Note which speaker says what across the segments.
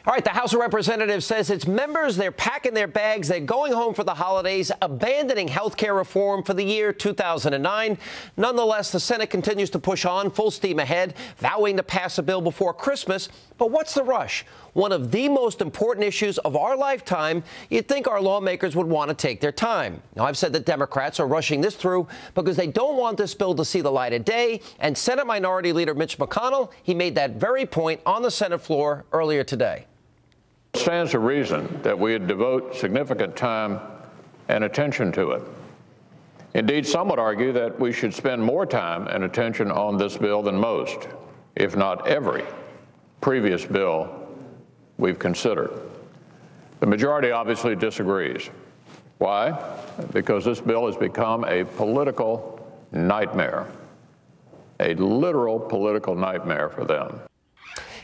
Speaker 1: All right, the House of Representatives says its members, they're packing their bags, they're going home for the holidays, abandoning health care reform for the year 2009. Nonetheless, the Senate continues to push on, full steam ahead, vowing to pass a bill before Christmas. But what's the rush? One of the most important issues of our lifetime. You'd think our lawmakers would want to take their time. Now, I've said that Democrats are rushing this through because they don't want this bill to see the light of day. And Senate Minority Leader Mitch McConnell, he made that very point on the Senate floor earlier today.
Speaker 2: It stands to reason that we would devote significant time and attention to it. Indeed, some would argue that we should spend more time and attention on this bill than most, if not every, previous bill we've considered. The majority obviously disagrees. Why? Because this bill has become a political nightmare, a literal political nightmare for them.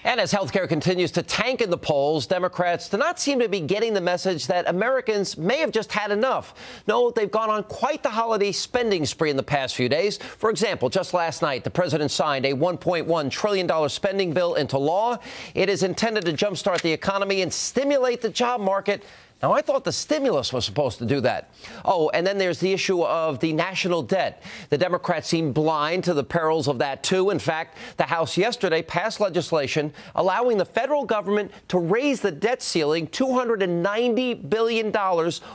Speaker 1: And as health care continues to tank in the polls, Democrats do not seem to be getting the message that Americans may have just had enough. No, they've gone on quite the holiday spending spree in the past few days. For example, just last night, the president signed a $1.1 trillion spending bill into law. It is intended to jumpstart the economy and stimulate the job market. Now, I thought the stimulus was supposed to do that. Oh, and then there's the issue of the national debt. The Democrats seem blind to the perils of that, too. In fact, the House yesterday passed legislation allowing the federal government to raise the debt ceiling $290 billion,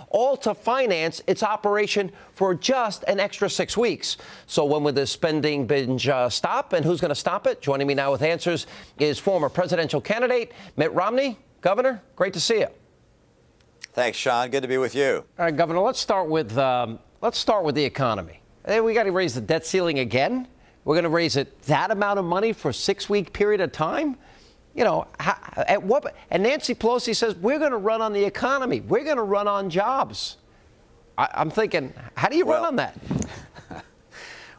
Speaker 1: all to finance its operation for just an extra 6 weeks. So when will this spending binge stop, and who's going to stop it? Joining me now with answers is former presidential candidate Mitt Romney. Governor, great to see you.
Speaker 3: Thanks, Sean. Good to be with you.
Speaker 1: All right, Governor, let's start with the economy. We got to raise the debt ceiling again. We're going to raise it that amount of money for a 6-week period of time. You know, at what? And Nancy Pelosi says we're going to run on the economy. We're going to run on jobs. I'm thinking, how do you run on that?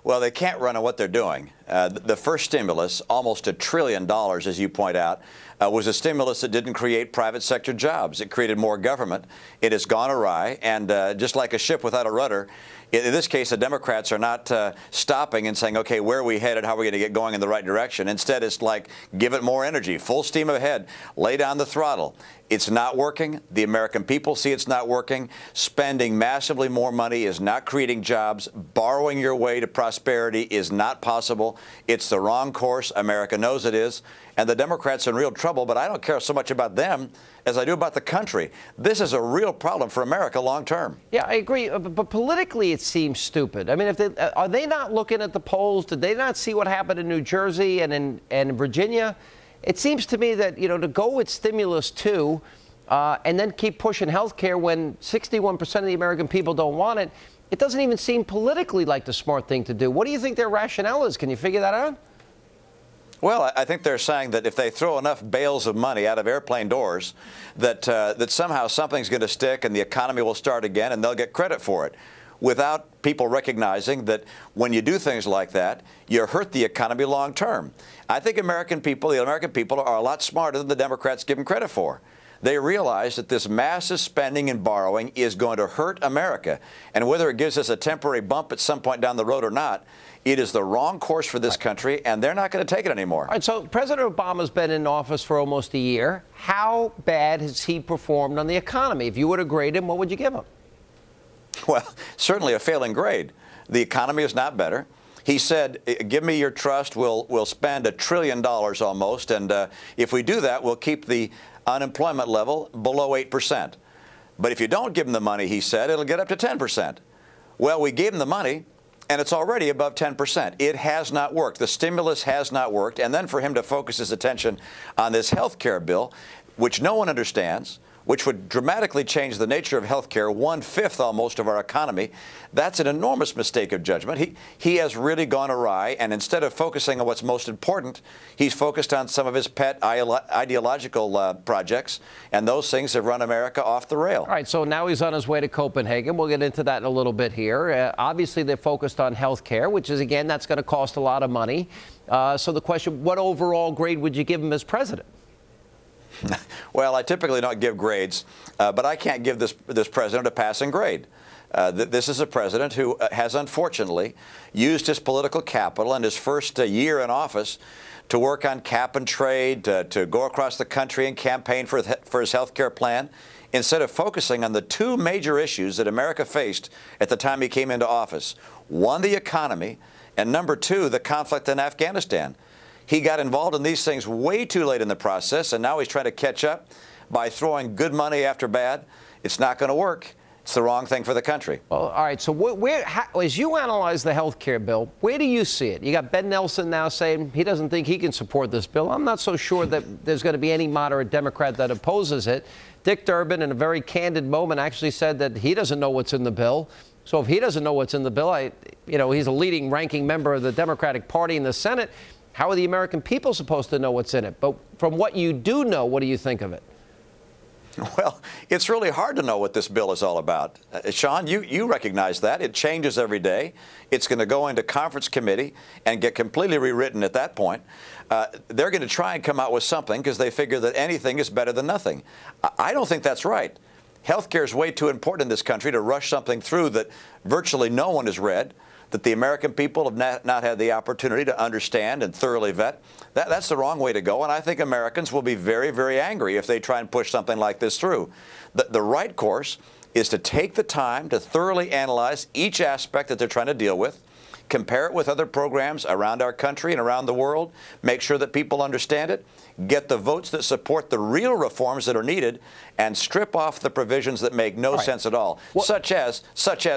Speaker 3: Well, they can't run on what they're doing. The first stimulus, almost $1 trillion, as you point out, was a stimulus that didn't create private sector jobs. It created more government. It has gone awry, and just like a ship without a rudder, in this case, the Democrats are not stopping and saying, okay, where are we headed? How are we going to get going in the right direction? Instead, it's like, give it more energy, full steam ahead, lay down the throttle. It's not working. The American people see it's not working. Spending massively more money is not creating jobs. Borrowing your way to prosperity is not possible. It's the wrong course. America knows it is. And the Democrats are in real trouble, but I don't care so much about them as I do about the country. This is a real problem for America long term.
Speaker 1: Yeah, I agree. But politically, it seems stupid. I mean, are they not looking at the polls? Did they not see what happened in New Jersey and in Virginia? It seems to me that, you know, to go with stimulus too, and then keep pushing health care when 61% of the American people don't want it, it doesn't even seem politically like the smart thing to do. What do you think their rationale is? Can you figure that out?
Speaker 3: Well, I think they're saying that if they throw enough bales of money out of airplane doors, that somehow something's going to stick and the economy will start again and they'll get credit for it, without people recognizing that when you do things like that, you hurt the economy long term. I think the American people are a lot smarter than the Democrats give them credit for. They realize that this massive spending and borrowing is going to hurt America. And whether it gives us a temporary bump at some point down the road or not, it is the wrong course for this country, and they're not going to take it anymore.
Speaker 1: All right, so President Obama's been in office for almost a year. How bad has he performed on the economy? If you were to grade him, what would you give him?
Speaker 3: Well, certainly a failing grade. The economy is not better. He said, give me your trust, we'll spend $1 trillion almost, and if we do that, we'll keep the unemployment level below 8%. But if you don't give him the money, he said, it'll get up to 10%. Well, we gave him the money, and it's already above 10%. It has not worked. The stimulus has not worked. And then for him to focus his attention on this health care bill, which no one understands, which would dramatically change the nature of health care, 1/5 almost of our economy, that's an enormous mistake of judgment. He has really gone awry, and instead of focusing on what's most important, he's focused on some of his pet ideological projects, and those things have run America off the rail.
Speaker 1: All right, so now he's on his way to Copenhagen. We'll get into that in a little bit here. Obviously, they're focused on health care, which is, again, that's going to cost a lot of money. So the question, what overall grade would you give him as president?
Speaker 3: Well, I typically don't give grades, but I can't give this president a passing grade. This is a president who has unfortunately used his political capital and his first year in office to work on cap and trade, to go across the country and campaign for his health care plan, instead of focusing on the two major issues that America faced at the time he came into office. One, the economy, and number two, the conflict in Afghanistan. He got involved in these things way too late in the process, and now he's trying to catch up by throwing good money after bad. It's not going to work. It's the wrong thing for the country.
Speaker 1: Well, all right. So as you analyze the health care bill, where do you see it? You got Ben Nelson now saying he doesn't think he can support this bill. I'm not so sure that there's going to be any moderate Democrat that opposes it. Dick Durbin, in a very candid moment, actually said that he doesn't know what's in the bill. So if he doesn't know what's in the bill, he's a leading ranking member of the Democratic Party in the Senate. How are the American people supposed to know what's in it? But from what you do know, what do you think of it?
Speaker 3: Well, it's really hard to know what this bill is all about. Sean, you recognize that. It changes every day. It's going to go into conference committee and get completely rewritten at that point. They're going to try and come out with something because they figure that anything is better than nothing. I don't think that's right. Health care is way too important in this country to rush something through that virtually no one has read, that the American people have not had the opportunity to understand and thoroughly vet. That's the wrong way to go, and I think Americans will be very, very angry if they try and push something like this through. The right course is to take the time to thoroughly analyze each aspect that they're trying to deal with, compare it with other programs around our country and around the world, make sure that people understand it, get the votes that support the real reforms that are needed, and strip off the provisions that make no sense at all, such as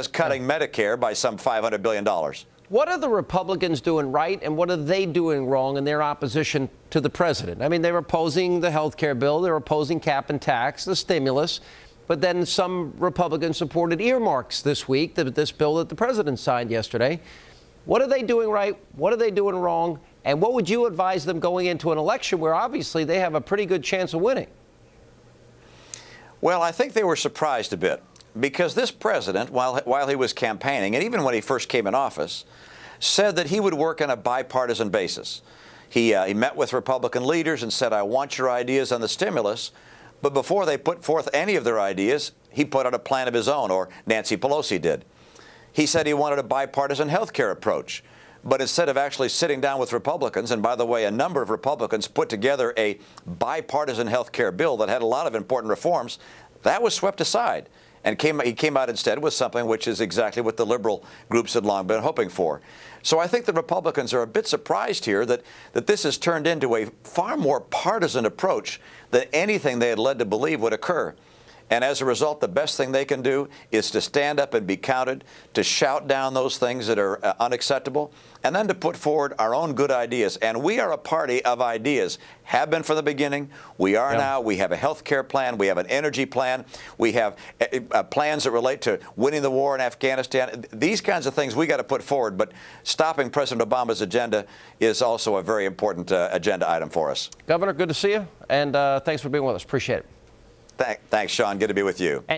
Speaker 3: cutting Medicare by some $500 billion.
Speaker 1: What are the Republicans doing right, and what are they doing wrong in their opposition to the president? I mean, they're opposing the health care bill, they're opposing cap and tax, the stimulus, but then some Republicans supported earmarks this week, this bill that the president signed yesterday. What are they doing right? What are they doing wrong? And what would you advise them going into an election where obviously they have a pretty good chance of winning?
Speaker 3: Well, I think they were surprised a bit because this president, while he was campaigning, and even when he first came in office, said that he would work on a bipartisan basis. He met with Republican leaders and said, I want your ideas on the stimulus. But before they put forth any of their ideas, he put out a plan of his own, or Nancy Pelosi did. He said he wanted a bipartisan health care approach. But instead of actually sitting down with Republicans, and by the way, a number of Republicans put together a bipartisan health care bill that had a lot of important reforms, that was swept aside. And he came out instead with something which is exactly what the liberal groups had long been hoping for. So I think the Republicans are a bit surprised here that this has turned into a far more partisan approach than anything they had led to believe would occur. And as a result, the best thing they can do is to stand up and be counted, to shout down those things that are unacceptable, and then to put forward our own good ideas. And we are a party of ideas, have been from the beginning. We are now. We have a health care plan. We have an energy plan. We have plans that relate to winning the war in Afghanistan. These kinds of things we got to put forward. But stopping President Obama's agenda is also a very important agenda item for us.
Speaker 1: Governor, good to see you. And thanks for being with us. Appreciate it.
Speaker 3: Thanks, Sean. Good to be with you.